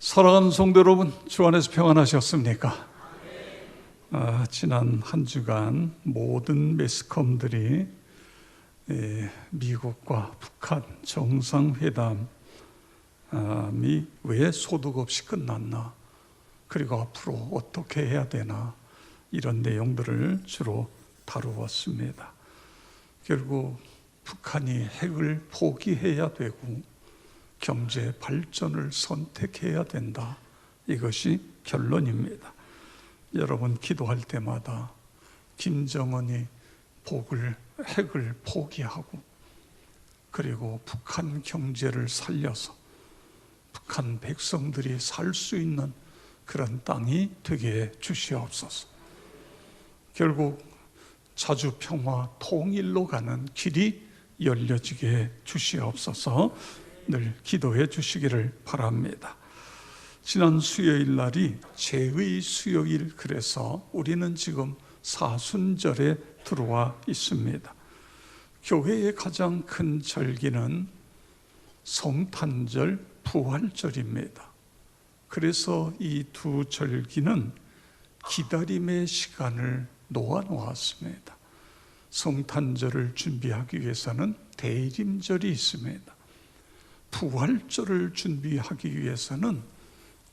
사랑하는 성도 여러분, 주 안에서 평안하셨습니까? 지난 한 주간 모든 매스컴들이 미국과 북한 정상회담이 왜 소득 없이 끝났나, 그리고 앞으로 어떻게 해야 되나, 이런 내용들을 주로 다루었습니다. 결국 북한이 핵을 포기해야 되고 경제 발전을 선택해야 된다, 이것이 결론입니다. 여러분, 기도할 때마다 김정은이 핵을 포기하고 그리고 북한 경제를 살려서 북한 백성들이 살 수 있는 그런 땅이 되게 해 주시옵소서. 결국 자주평화 통일로 가는 길이 열려지게 해 주시옵소서. 늘 기도해 주시기를 바랍니다. 지난 수요일 날이 죄의 수요일, 그래서 우리는 지금 사순절에 들어와 있습니다. 교회의 가장 큰 절기는 성탄절, 부활절입니다. 그래서 이 두 절기는 기다림의 시간을 놓았습니다. 성탄절을 준비하기 위해서는 대림절이 있습니다. 부활절을 준비하기 위해서는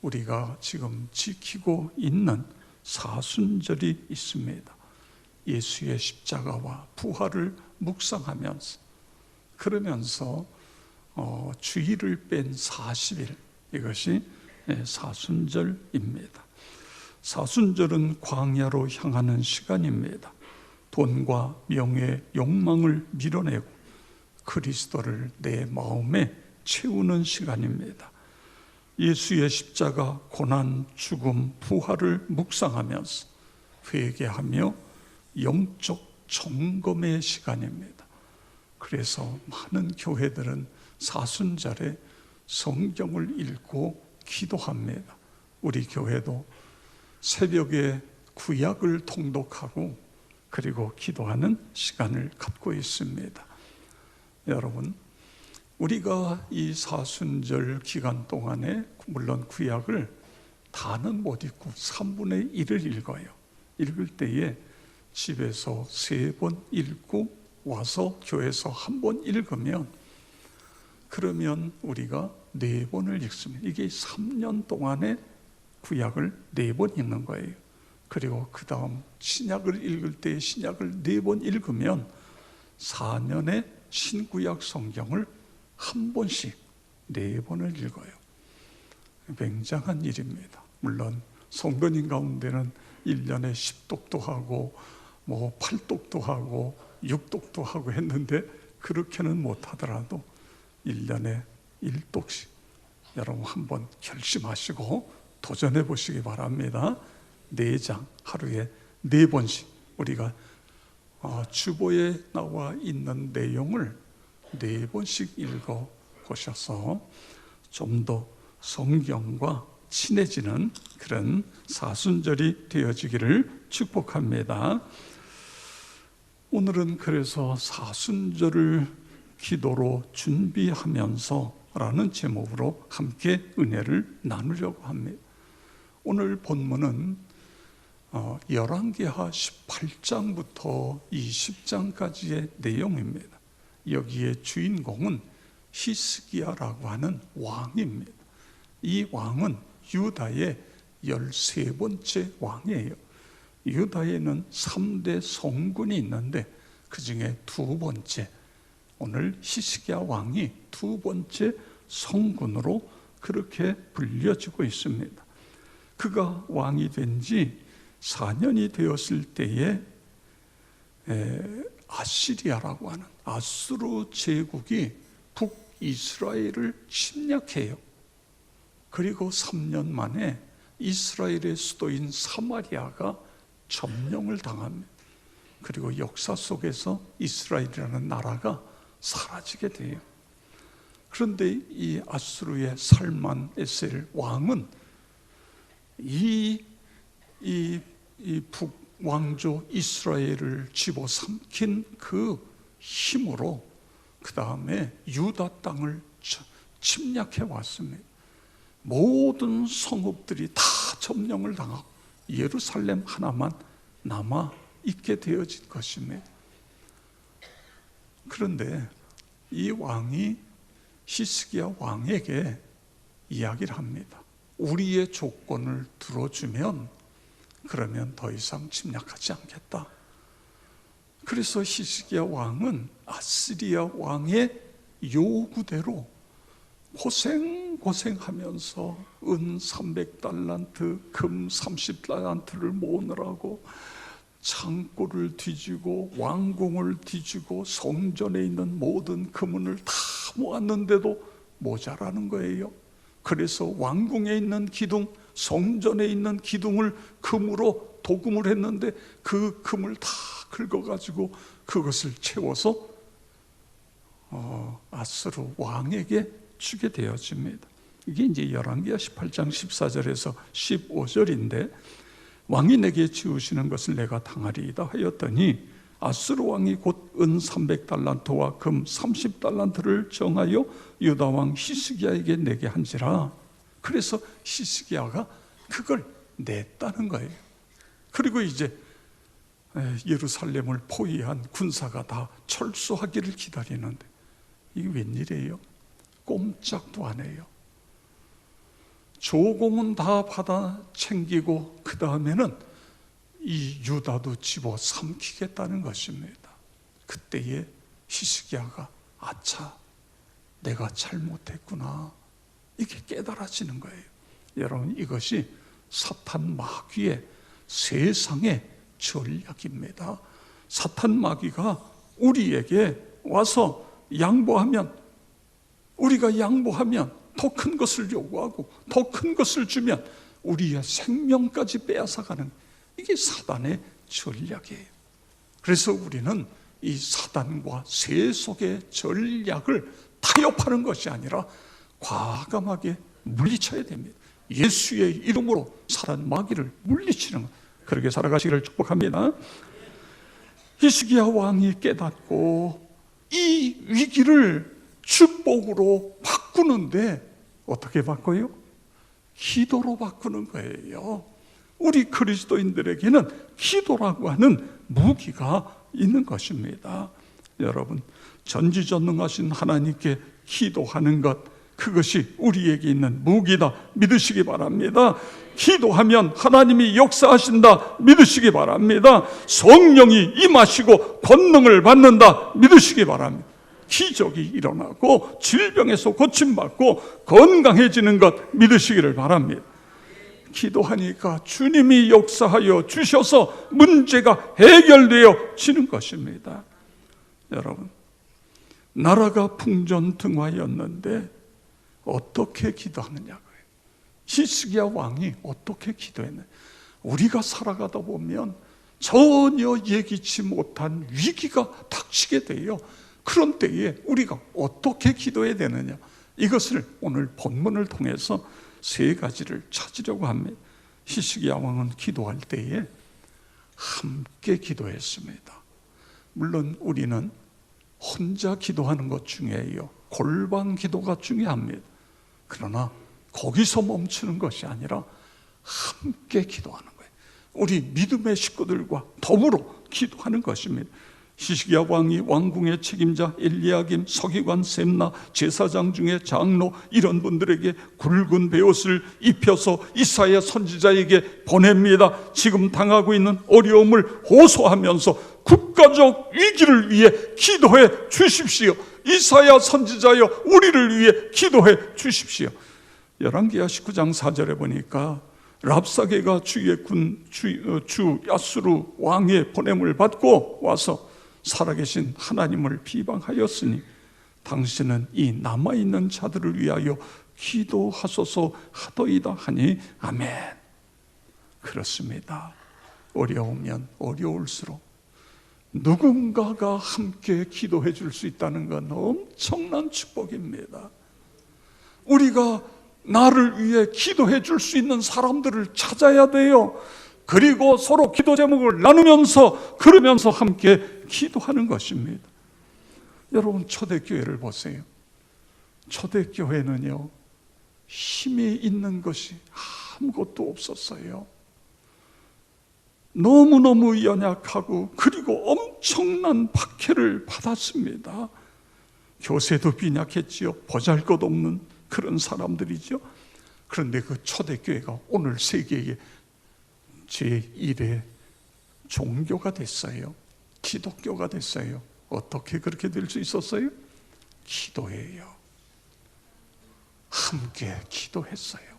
우리가 지금 지키고 있는 사순절이 있습니다. 예수의 십자가와 부활을 묵상하면서, 그러면서 주일을 뺀 40일, 이것이 사순절입니다. 사순절은 광야로 향하는 시간입니다. 돈과 명예, 욕망을 밀어내고 그리스도를 내 마음에 채우는 시간입니다. 예수의 십자가, 고난, 죽음, 부활을 묵상하면서 회개하며 영적 점검의 시간입니다. 그래서 많은 교회들은 사순절에 성경을 읽고 기도합니다. 우리 교회도 새벽에 구약을 통독하고 그리고 기도하는 시간을 갖고 있습니다. 여러분, 우리가 이 사순절 기간 동안에 물론 구약을 다는 못 읽고 3분의 1을 읽어요. 읽을 때에 집에서 3번 읽고 와서 교회에서 1번 읽으면, 그러면 우리가 4번을 읽습니다. 이게 3년 동안에 구약을 4번 읽는 거예요. 그리고 그 다음 신약을 읽을 때 신약을 4번 읽으면 4년에 신구약 성경을 한 번씩 4번을 읽어요. 굉장한 일입니다. 물론 성도님 가운데는 1년에 10독도 하고 8독도 하고 6독도 하고 했는데, 그렇게는 못하더라도 1년에 1독씩 여러분 한번 결심하시고 도전해 보시기 바랍니다. 4장 하루에 4번씩 우리가 주보에 나와 있는 내용을 4번씩 읽어보셔서 좀 더 성경과 친해지는 그런 사순절이 되어지기를 축복합니다. 오늘은 그래서 사순절을 기도로 준비하면서 라는 제목으로 함께 은혜를 나누려고 합니다. 오늘 본문은 열왕기하 18장부터 20장까지의 내용입니다. 여기에 주인공은 히스기야라고 하는 왕입니다. 이 왕은 유다의 13번째 왕이에요. 유다에는 3대 성군이 있는데 그 중에 2번째, 오늘 히스기야 왕이 2번째 성군으로 그렇게 불려지고 있습니다. 그가 왕이 된 지 4년이 되었을 때에 아시리아라고 하는 아수르 제국이 북이스라엘을 침략해요. 그리고 3년 만에 이스라엘의 수도인 사마리아가 점령을 당합니다. 그리고 역사 속에서 이스라엘이라는 나라가 사라지게 돼요. 그런데 이 아수르의 살만 에셀 왕은 이 북왕조 이스라엘을 집어삼킨 그 힘으로 그 다음에 유다 땅을 침략해 왔습니다. 모든 성읍들이 다 점령을 당하고 예루살렘 하나만 남아 있게 되어진 것입니다. 그런데 이 왕이 히스기야 왕에게 이야기를 합니다. 우리의 조건을 들어주면 그러면 더 이상 침략하지 않겠다. 그래서 히스기야 왕은 아스리야 왕의 요구대로 고생하면서 은 300달란트, 금 30달란트를 모으느라고 창고를 뒤지고 왕궁을 뒤지고 성전에 있는 모든 금은을 다 모았는데도 모자라는 거예요. 그래서 왕궁에 있는 기둥, 성전에 있는 기둥을 금으로 도금을 했는데 그 금을 다 긁어가지고 그것을 채워서 아스루 왕에게 주게 되어집니다. 이게 이제 열왕기하 18장 14절에서 15절인데, 왕이 내게 지으시는 것을 내가 당하리이다 하였더니 아스루 왕이 곧 은 300달란트와 금 30달란트를 정하여 유다 왕 히스기야에게 내게 한지라. 그래서 히스기야가 그걸 냈다는 거예요. 그리고 이제 예루살렘을 포위한 군사가 다 철수하기를 기다리는데 이게 웬일이에요? 꼼짝도 안 해요. 조공은 다 받아 챙기고 그 다음에는 이 유다도 집어 삼키겠다는 것입니다. 그때에 히스기야가 아차, 내가 잘못했구나, 이게 깨달아지는 거예요. 여러분, 이것이 사탄 마귀의 세상의 전략입니다. 사탄 마귀가 우리에게 와서 양보하면, 우리가 양보하면 더 큰 것을 요구하고 더 큰 것을 주면 우리의 생명까지 빼앗아가는, 이게 사단의 전략이에요. 그래서 우리는 이 사단과 세속의 전략을 타협하는 것이 아니라 과감하게 물리쳐야 됩니다. 예수의 이름으로 사단 마귀를 물리치는 것, 그렇게 살아가시기를 축복합니다. 히스기야 왕이 깨닫고 이 위기를 축복으로 바꾸는데 어떻게 바꿔요? 기도로 바꾸는 거예요. 우리 그리스도인들에게는 기도라고 하는 무기가 있는 것입니다. 여러분, 전지전능하신 하나님께 기도하는 것, 그것이 우리에게 있는 무기다 믿으시기 바랍니다. 기도하면 하나님이 역사하신다 믿으시기 바랍니다. 성령이 임하시고 권능을 받는다 믿으시기 바랍니다. 기적이 일어나고 질병에서 고침받고 건강해지는 것 믿으시기를 바랍니다. 기도하니까 주님이 역사하여 주셔서 문제가 해결되어지는 것입니다. 여러분, 나라가 풍전등화였는데 어떻게 기도하느냐고요. 히스기야 왕이 어떻게 기도했느냐. 우리가 살아가다 보면 전혀 예기치 못한 위기가 닥치게 돼요. 그런 때에 우리가 어떻게 기도해야 되느냐, 이것을 오늘 본문을 통해서 세 가지를 찾으려고 합니다. 히스기야 왕은 기도할 때에 함께 기도했습니다. 물론 우리는 혼자 기도하는 것 중요해요. 골방 기도가 중요합니다. 그러나 거기서 멈추는 것이 아니라 함께 기도하는 거예요. 우리 믿음의 식구들과 더불어 기도하는 것입니다. 히스기야 왕이 왕궁의 책임자 엘리야김, 서기관 셈나, 제사장 중에 장로, 이런 분들에게 굵은 베옷을 입혀서 이사야 선지자에게 보냅니다. 지금 당하고 있는 어려움을 호소하면서 국가적 위기를 위해 기도해 주십시오. 이사야 선지자여, 우리를 위해 기도해 주십시오. 열왕기하 19장 4절에 보니까 랍사게가 주의 군 주 야수르 왕의 보냄을 받고 와서 살아계신 하나님을 비방하였으니 당신은 이 남아있는 자들을 위하여 기도하소서 하더이다 하니 아멘. 그렇습니다. 어려우면 어려울수록 누군가가 함께 기도해 줄 수 있다는 건 엄청난 축복입니다. 우리가 나를 위해 기도해 줄 수 있는 사람들을 찾아야 돼요. 그리고 서로 기도 제목을 나누면서 그러면서 함께 기도하는 것입니다. 여러분, 초대교회를 보세요. 초대교회는요, 힘이 있는 것이 아무것도 없었어요. 너무너무 연약하고 그리고 엄청난 박해를 받았습니다. 교세도 빈약했지요. 보잘것없는 그런 사람들이죠. 그런데 그 초대교회가 오늘 세계의 제1의 종교가 됐어요. 기독교가 됐어요. 어떻게 그렇게 될 수 있었어요? 기도예요. 함께 기도했어요.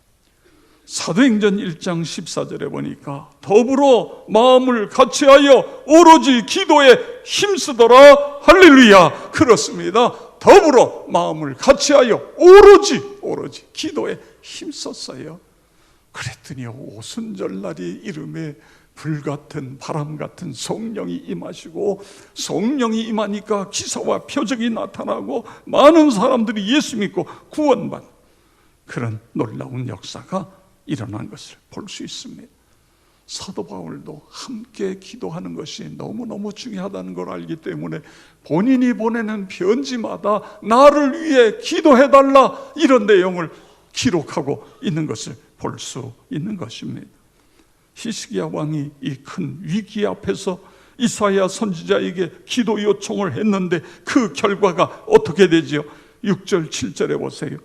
사도행전 1장 14절에 보니까 더불어 마음을 같이하여 오로지 기도에 힘쓰더라. 할렐루야. 그렇습니다. 더불어 마음을 같이하여 오로지 기도에 힘썼어요. 그랬더니 오순절날이 이름에 불같은 바람 같은 성령이 임하시고, 성령이 임하니까 기사와 표적이 나타나고 많은 사람들이 예수 믿고 구원받는 그런 놀라운 역사가 일어난 것을 볼 수 있습니다. 사도 바울도 함께 기도하는 것이 너무너무 중요하다는 걸 알기 때문에 본인이 보내는 편지마다 나를 위해 기도해달라 이런 내용을 기록하고 있는 것을 볼 수 있는 것입니다. 히스기야 왕이 이 큰 위기 앞에서 이사야 선지자에게 기도 요청을 했는데 그 결과가 어떻게 되지요? 6절 7절에 보세요.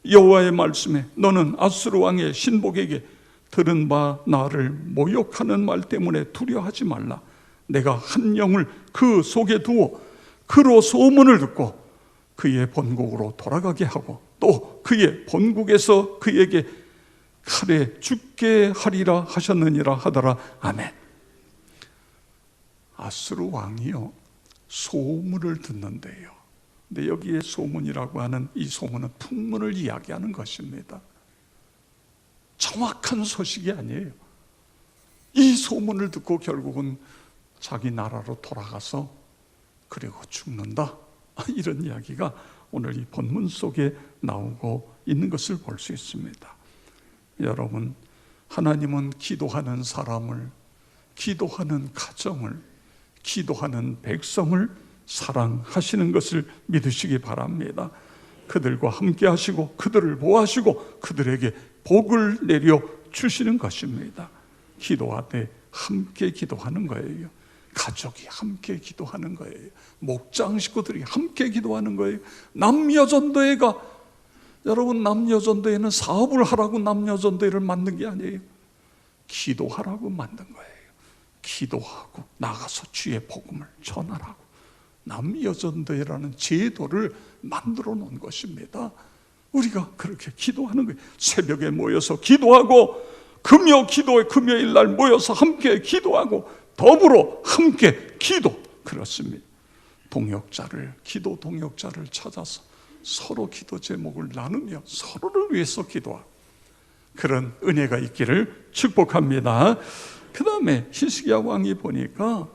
여호와의 말씀에 너는 아수르 왕의 신복에게 들은 바 나를 모욕하는 말 때문에 두려워하지 말라. 내가 한 영을 그 속에 두어 그로 소문을 듣고 그의 본국으로 돌아가게 하고 또 그의 본국에서 그에게 칼에 죽게 하리라 하셨느니라 하더라. 아멘. 아수르 왕이요 소문을 듣는데요. 근데 여기에 소문이라고 하는 이 소문은 풍문을 이야기하는 것입니다. 정확한 소식이 아니에요. 이 소문을 듣고 결국은 자기 나라로 돌아가서 그리고 죽는다, 이런 이야기가 오늘 이 본문 속에 나오고 있는 것을 볼 수 있습니다. 여러분, 하나님은 기도하는 사람을, 기도하는 가정을, 기도하는 백성을 사랑하시는 것을 믿으시기 바랍니다. 그들과 함께 하시고 그들을 보호하시고 그들에게 복을 내려 주시는 것입니다. 기도하되 함께 기도하는 거예요. 가족이 함께 기도하는 거예요. 목장 식구들이 함께 기도하는 거예요. 남녀전도회가, 여러분, 남녀전도회는 사업을 하라고 남녀전도회를 만든 게 아니에요. 기도하라고 만든 거예요. 기도하고 나가서 주의 복음을 전하라고 남녀전도회라는 제도를 만들어 놓은 것입니다. 우리가 그렇게 기도하는 거예요. 새벽에 모여서 기도하고 금요일 날 모여서 함께 기도하고 더불어 함께 기도. 그렇습니다. 기도 동역자를 찾아서 서로 기도 제목을 나누며 서로를 위해서 기도하고 그런 은혜가 있기를 축복합니다. 그 다음에 히스기야 왕이 보니까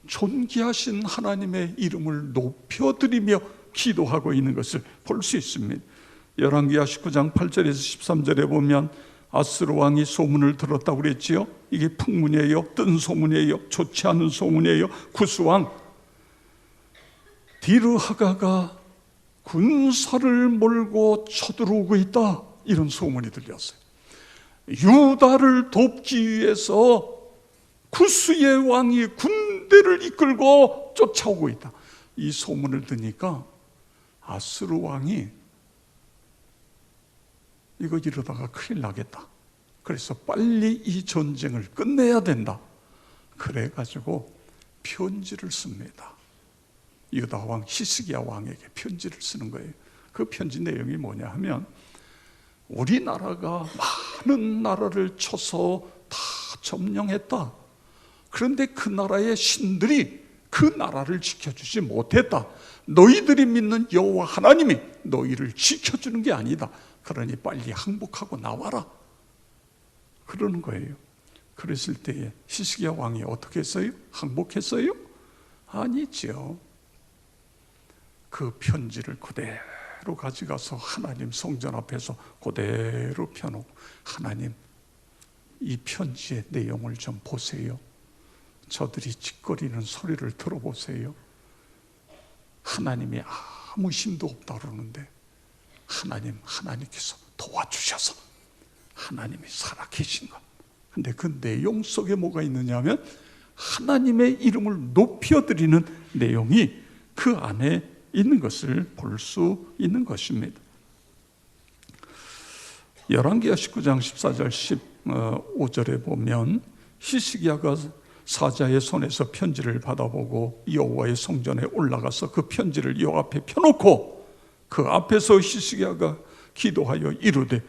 존귀하신 하나님의 이름을 높여드리며 기도하고 있는 것을 볼 수 있습니다. 열왕기하 19장 8절에서 13절에 보면 아수르 왕이 소문을 들었다고 그랬지요. 이게 풍문이에요? 뜬 소문이에요? 좋지 않은 소문이에요? 구스왕 디르하가가 군사를 몰고 쳐들어오고 있다, 이런 소문이 들렸어요. 유다를 돕기 위해서 구스의 왕이 군대를 이끌고 쫓아오고 있다, 이 소문을 듣니까 아수르 왕이 이거 이러다가 큰일 나겠다, 그래서 빨리 이 전쟁을 끝내야 된다, 그래가지고 편지를 씁니다. 유다 왕 히스기야 왕에게 편지를 쓰는 거예요. 그 편지 내용이 뭐냐 하면, 우리나라가 많은 나라를 쳐서 다 점령했다. 그런데 그 나라의 신들이 그 나라를 지켜주지 못했다. 너희들이 믿는 여호와 하나님이 너희를 지켜주는 게 아니다. 그러니 빨리 항복하고 나와라, 그러는 거예요. 그랬을 때에 히스기야 왕이 어떻게 했어요? 항복했어요? 아니죠. 그 편지를 그대로 가져가서 하나님 성전 앞에서 그대로 펴놓고, 하나님, 이 편지의 내용을 좀 보세요. 저들이 짓거리는 소리를 들어보세요. 하나님이 아무 힘도 없다 그러는데 하나님께서 도와주셔서 하나님이 살아계신 것. 근데 그 내용 속에 뭐가 있느냐 하면 하나님의 이름을 높여드리는 내용이 그 안에 있는 것을 볼 수 있는 것입니다. 열왕기하 19장 14절 15절에 보면 히스기야가 사자의 손에서 편지를 받아보고 여호와의 성전에 올라가서 그 편지를 여호와 앞에 펴놓고 그 앞에서 히스기야가 기도하여 이르되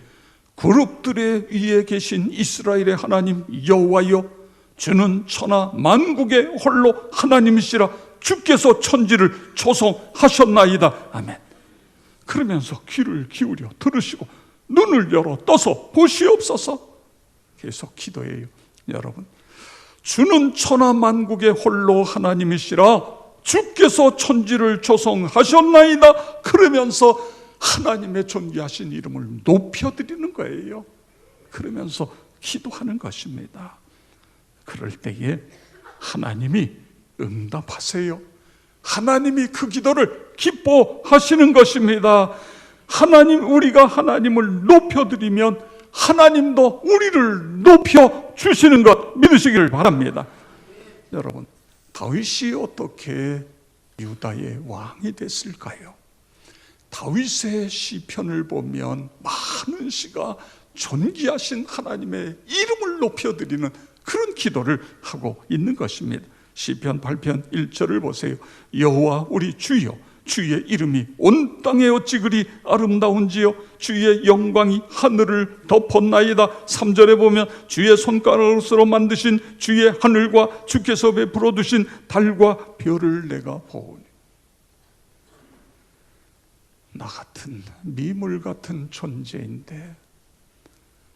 그룹들의 위에 계신 이스라엘의 하나님 여호와여, 주는 천하 만국의 홀로 하나님이시라. 주께서 천지를 조성하셨나이다. 아멘. 그러면서 귀를 기울여 들으시고 눈을 열어 떠서 보시옵소서. 계속 기도해요. 여러분, 주는 천하 만국의 홀로 하나님이시라. 주께서 천지를 조성하셨나이다. 그러면서 하나님의 존귀하신 이름을 높여드리는 거예요. 그러면서 기도하는 것입니다. 그럴 때에 하나님이 응답하세요. 하나님이 그 기도를 기뻐하시는 것입니다. 우리가 하나님을 높여드리면 하나님도 우리를 높여주시는 것 믿으시기를 바랍니다. 여러분, 다윗이 어떻게 유다의 왕이 됐을까요? 다윗의 시편을 보면 많은 시가 존귀하신 하나님의 이름을 높여드리는 그런 기도를 하고 있는 것입니다. 시편 8편 1절을 보세요. 여호와 우리 주여, 주의 이름이 온 땅에 어찌 그리 아름다운지요. 주의 영광이 하늘을 덮었나이다. 3절에 보면 주의 손가락으로 만드신 주의 하늘과 주께서 베풀어 두신 달과 별을 내가 보오니. 나 같은 미물 같은 존재인데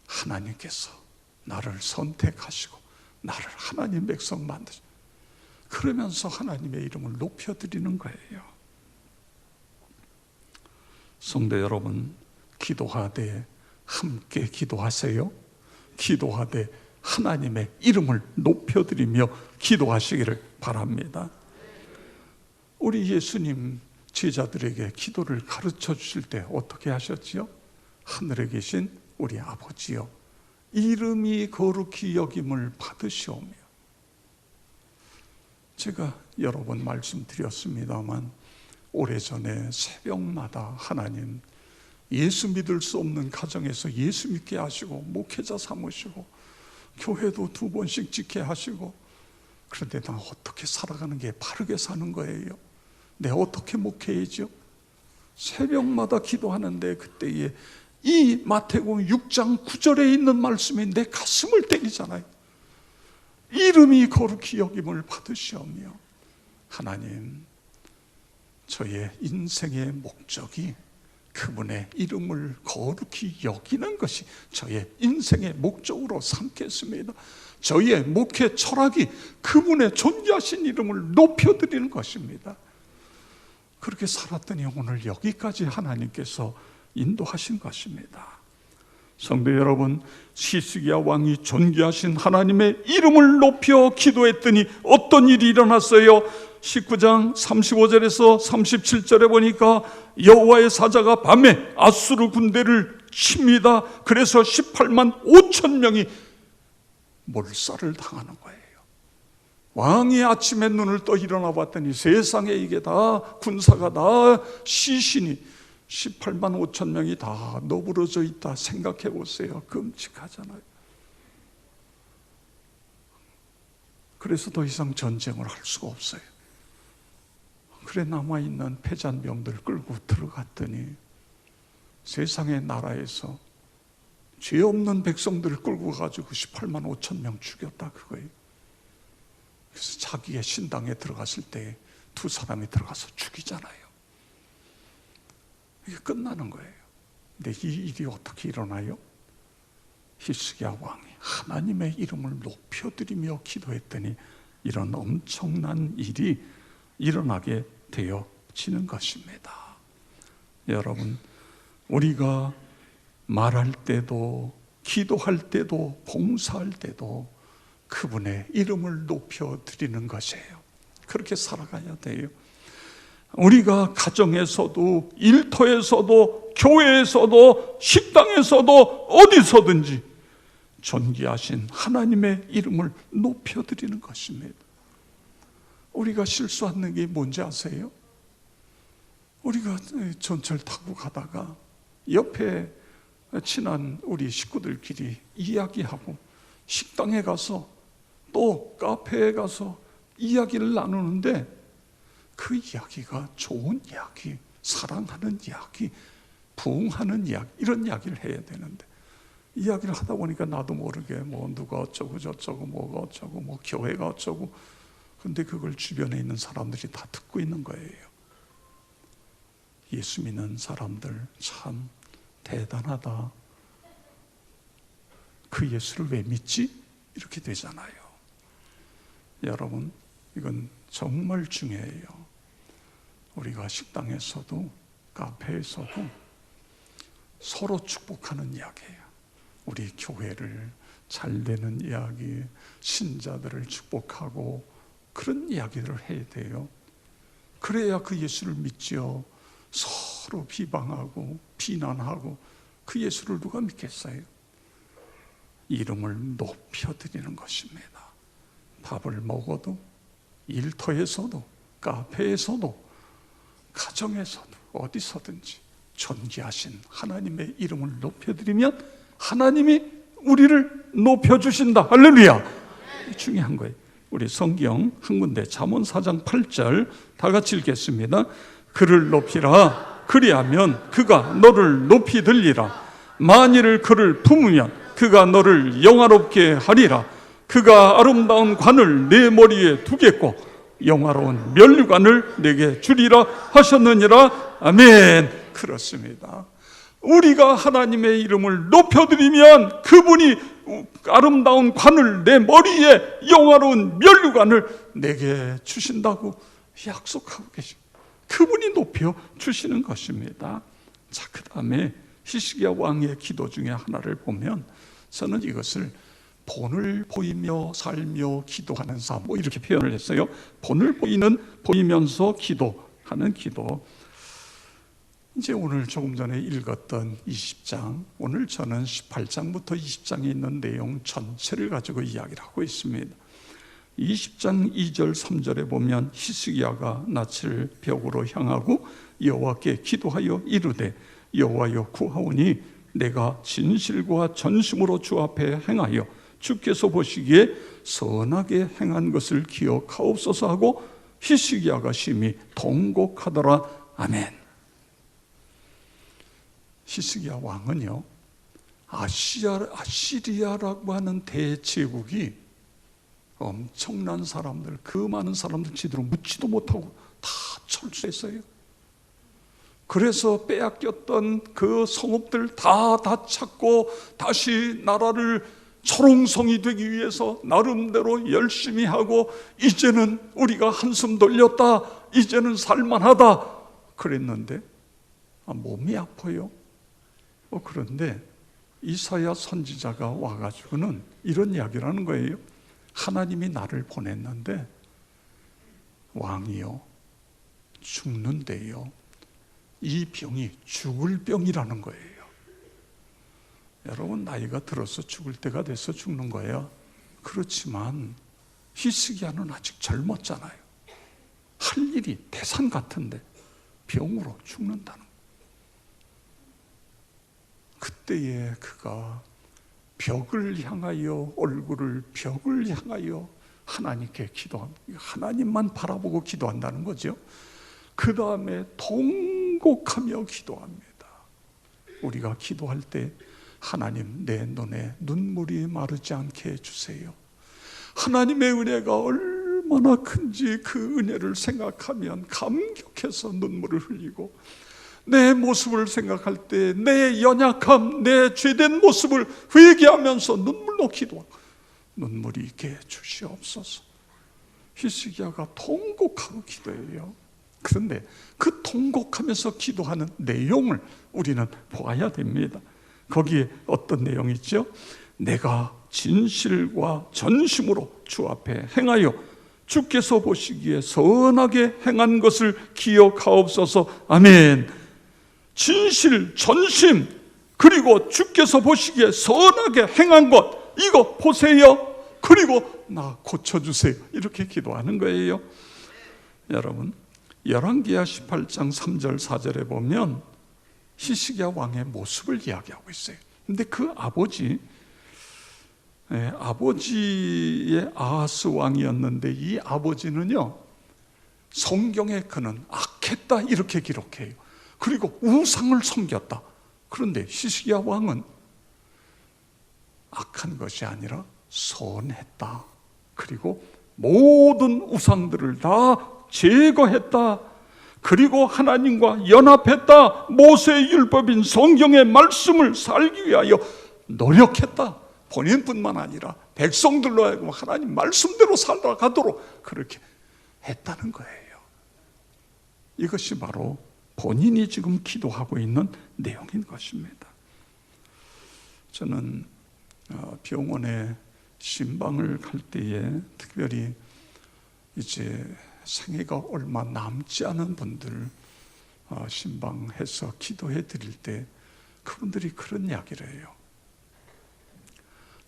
하나님께서 나를 선택하시고 나를 하나님 백성 만드시. 그러면서 하나님의 이름을 높여드리는 거예요. 성도 여러분, 기도하되 함께 기도하세요. 기도하되 하나님의 이름을 높여드리며 기도하시기를 바랍니다. 우리 예수님 제자들에게 기도를 가르쳐 주실 때 어떻게 하셨지요? 하늘에 계신 우리 아버지여, 이름이 거룩히 여김을 받으시오며. 제가 여러 번 말씀드렸습니다만 오래전에 새벽마다 하나님 예수 믿을 수 없는 가정에서 예수 믿게 하시고 목회자 삼으시고 교회도 2번씩 짓게 하시고, 그런데 나 어떻게 살아가는 게 바르게 사는 거예요? 내가 어떻게 목회해야죠? 새벽마다 기도하는데 그때에 이 마태복음 6장 9절에 있는 말씀이 내 가슴을 때리잖아요. 이름이 거룩히 여김을 받으시오며. 하나님, 저의 인생의 목적이 그분의 이름을 거룩히 여기는 것이 저의 인생의 목적으로 삼겠습니다. 저의 목회 철학이 그분의 존귀하신 이름을 높여드리는 것입니다. 그렇게 살았더니 오늘 여기까지 하나님께서 인도하신 것입니다. 성도 여러분, 히스기야 왕이 존귀하신 하나님의 이름을 높여 기도했더니 어떤 일이 일어났어요? 19장 35절에서 37절에 보니까 여호와의 사자가 밤에 아수르 군대를 칩니다. 그래서 18만 5천 명이 몰살을 당하는 거예요. 왕이 아침에 눈을 떠 일어나 봤더니 세상에 이게 다 군사가 다 시신이 18만 5천 명이 다 너부러져 있다. 생각해 보세요. 끔찍하잖아요. 그래서 더 이상 전쟁을 할 수가 없어요. 그래 남아있는 패잔병들 끌고 들어갔더니 세상의 나라에서 죄 없는 백성들을 끌고 가지고 18만 5천 명 죽였다 그거예요. 그래서 자기의 신당에 들어갔을 때 2사람이 들어가서 죽이잖아요. 이게 끝나는 거예요. 근데 이 일이 어떻게 일어나요? 히스기야 왕이 하나님의 이름을 높여드리며 기도했더니 이런 엄청난 일이 일어나게 되어지는 것입니다. 여러분, 우리가 말할 때도 기도할 때도 봉사할 때도 그분의 이름을 높여드리는 것이에요. 그렇게 살아가야 돼요. 우리가 가정에서도, 일터에서도, 교회에서도, 식당에서도, 어디서든지 존귀하신 하나님의 이름을 높여드리는 것입니다. 우리가 실수하는 게 뭔지 아세요? 우리가 전철 타고 가다가 옆에 친한 우리 식구들끼리 이야기하고, 식당에 가서 또 카페에 가서 이야기를 나누는데, 그 이야기가 좋은 이야기, 사랑하는 이야기, 부흥하는 이야기, 이런 이야기를 해야 되는데, 이야기를 하다 보니까 나도 모르게 뭐 누가 어쩌고 저쩌고, 뭐가 어쩌고, 뭐 교회가 어쩌고, 근데 그걸 주변에 있는 사람들이 다 듣고 있는 거예요. 예수 믿는 사람들 참 대단하다. 그 예수를 왜 믿지? 이렇게 되잖아요. 여러분, 이건 정말 중요해요. 우리가 식당에서도 카페에서도 서로 축복하는 이야기예요. 우리 교회를 잘 되는 이야기, 신자들을 축복하고 그런 이야기를 해야 돼요. 그래야 그 예수를 믿죠. 서로 비방하고 비난하고 그 예수를 누가 믿겠어요? 이름을 높여드리는 것입니다. 밥을 먹어도, 일터에서도, 카페에서도, 가정에서도, 어디서든지 존귀하신 하나님의 이름을 높여드리면 하나님이 우리를 높여주신다. 할렐루야! 중요한 거예요. 우리 성경 한 군데, 잠언 4장 8절 다 같이 읽겠습니다. 그를 높이라. 그리하면 그가 너를 높이 들리라. 만일 그를 품으면 그가 너를 영화롭게 하리라. 그가 아름다운 관을 내 머리에 두겠고 영화로운 면류관을 내게 주리라 하셨느니라. 아멘. 그렇습니다. 우리가 하나님의 이름을 높여드리면 그분이 아름다운 관을 내 머리에, 영화로운 면류관을 내게 주신다고 약속하고 계십니다. 그분이 높여주시는 것입니다. 자, 그 다음에 히스기야 왕의 기도 중에 하나를 보면, 저는 이것을 본을 보이며 살며 기도하는 삶, 뭐 이렇게 표현을 했어요. 본을 보이면서 기도하는 기도. 이제 오늘 조금 전에 읽었던 20장, 오늘 저는 18장부터 20장에 있는 내용 전체를 가지고 이야기를 하고 있습니다. 20장 2절 3절에 보면 히스기야가 낯을 벽으로 향하고 여호와께 기도하여 이르되, 여호와여 구하오니 내가 진실과 전심으로 주 앞에 행하여 주께서 보시기에 선하게 행한 것을 기억하옵소서 하고 히스기야가 심히 통곡하더라. 아멘. 히스기야 왕은요, 아시리아라고 하는 대제국이 엄청난 사람들, 그 많은 사람들 제대로 묻지도 못하고 다 철수했어요. 그래서 빼앗겼던 그 성읍들 다 찾고 다시 나라를 초롱성이 되기 위해서 나름대로 열심히 하고, 이제는 우리가 한숨 돌렸다, 이제는 살만하다 그랬는데 몸이 아파요. 그런데 이사야 선지자가 와가지고는 이런 이야기를 하는 거예요. 하나님이 나를 보냈는데 왕이요, 죽는데요, 이 병이 죽을 병이라는 거예요. 여러분, 나이가 들어서 죽을 때가 돼서 죽는 거예요. 그렇지만 히스기야는 아직 젊었잖아요. 할 일이 태산 같은데 병으로 죽는다는 거예요. 그때에 그가 벽을 향하여, 얼굴을 벽을 향하여 하나님께 기도합니다. 하나님만 바라보고 기도한다는 거죠. 그 다음에 통곡하며 기도합니다. 우리가 기도할 때 하나님, 내 눈에 눈물이 마르지 않게 해주세요. 하나님의 은혜가 얼마나 큰지 그 은혜를 생각하면 감격해서 눈물을 흘리고, 내 모습을 생각할 때 내 연약함, 내 죄된 모습을 회개하면서 눈물로 기도하고, 눈물이 있게 주시옵소서. 히스기야가 통곡하고 기도해요. 그런데 그 통곡하면서 기도하는 내용을 우리는 보아야 됩니다. 거기에 어떤 내용이 있죠? 내가 진실과 전심으로 주 앞에 행하여 주께서 보시기에 선하게 행한 것을 기억하옵소서. 아멘. 진실, 전심, 그리고 주께서 보시기에 선하게 행한 것, 이거 보세요. 그리고 나 고쳐주세요. 이렇게 기도하는 거예요. 여러분, 열왕기하 18장 3절 4절에 보면 히스기야 왕의 모습을 이야기하고 있어요. 근데 그 아버지의 아하스 왕이었는데, 이 아버지는요, 성경에 그는 악했다 이렇게 기록해요. 그리고 우상을 섬겼다. 그런데 히스기야 왕은 악한 것이 아니라 선했다. 그리고 모든 우상들을 다 제거했다. 그리고 하나님과 연합했다. 모세의 율법인 성경의 말씀을 살기 위하여 노력했다. 본인뿐만 아니라 백성들로 하여금 하나님 말씀대로 살아가도록 그렇게 했다는 거예요. 이것이 바로 본인이 지금 기도하고 있는 내용인 것입니다. 저는 병원에 신방을 갈 때에 특별히 이제 생애가 얼마 남지 않은 분들 신방해서 기도해 드릴 때 그분들이 그런 이야기를 해요.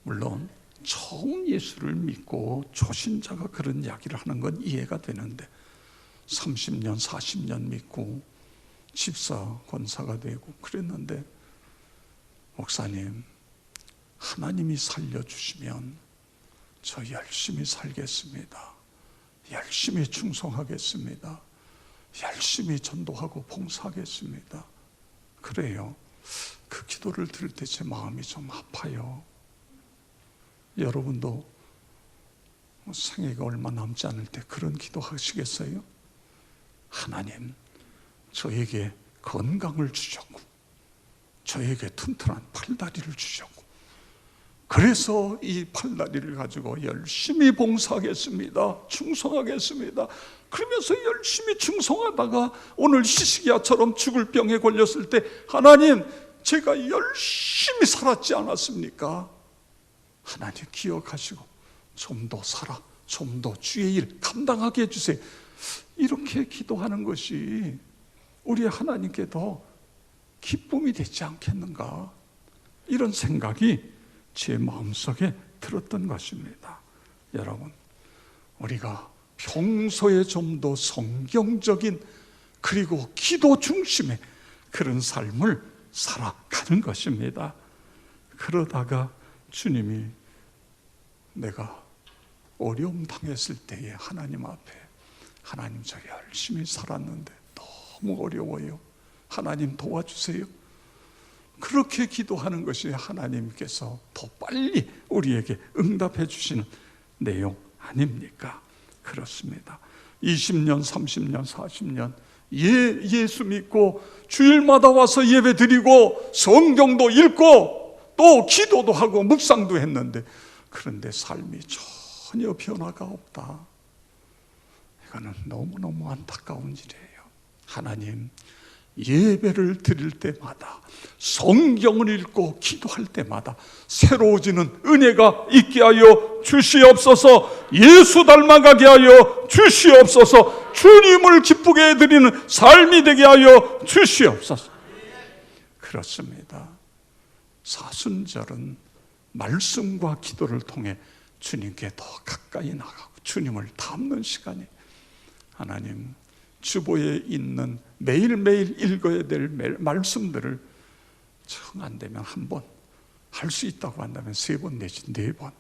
물론 처음 예수를 믿고 초신자가 그런 이야기를 하는 건 이해가 되는데 30년, 40년 믿고 집사, 권사가 되고 그랬는데, 목사님, 하나님이 살려주시면 저 열심히 살겠습니다. 열심히 충성하겠습니다. 열심히 전도하고 봉사하겠습니다. 그래요. 그 기도를 들을 때 제 마음이 좀 아파요. 여러분도 생애가 얼마 남지 않을 때 그런 기도 하시겠어요? 하나님, 저에게 건강을 주셨고 저에게 튼튼한 팔다리를 주셨고 그래서 이 팔다리를 가지고 열심히 봉사하겠습니다. 충성하겠습니다. 그러면서 열심히 충성하다가 오늘 히스기야처럼 죽을 병에 걸렸을 때 하나님, 제가 열심히 살았지 않았습니까? 하나님 기억하시고 좀 더 살아, 좀 더 주의 일 감당하게 해주세요. 이렇게 기도하는 것이 우리 하나님께 더 기쁨이 되지 않겠는가, 이런 생각이 제 마음속에 들었던 것입니다. 여러분, 우리가 평소에 좀 더 성경적인 그리고 기도 중심의 그런 삶을 살아가는 것입니다. 그러다가 주님이 내가 어려움 당했을 때에 하나님 앞에, 하나님 저 열심히 살았는데 너무 어려워요. 하나님 도와주세요. 그렇게 기도하는 것이 하나님께서 더 빨리 우리에게 응답해 주시는 내용 아닙니까? 그렇습니다. 20년, 30년, 40년 예수 믿고 주일마다 와서 예배 드리고 성경도 읽고 또 기도도 하고 묵상도 했는데, 그런데 삶이 전혀 변화가 없다. 이거는 너무너무 안타까운 일이에요. 하나님, 예배를 드릴 때마다 성경을 읽고 기도할 때마다 새로워지는 은혜가 있게 하여 주시옵소서. 예수 닮아가게 하여 주시옵소서. 주님을 기쁘게 해드리는 삶이 되게 하여 주시옵소서. 그렇습니다. 사순절은 말씀과 기도를 통해 주님께 더 가까이 나가고 주님을 닮는 시간이, 하나님, 주보에 있는 매일매일 읽어야 될 말씀들을 정 안 되면 한 번, 할 수 있다고 한다면 3번 내지 4번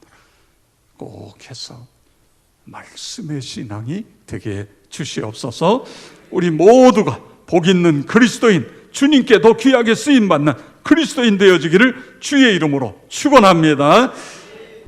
꼭 해서 말씀의 신앙이 되게 주시옵소서. 우리 모두가 복 있는 그리스도인, 주님께 더 귀하게 쓰임받는 그리스도인 되어지기를 주의 이름으로 축원합니다.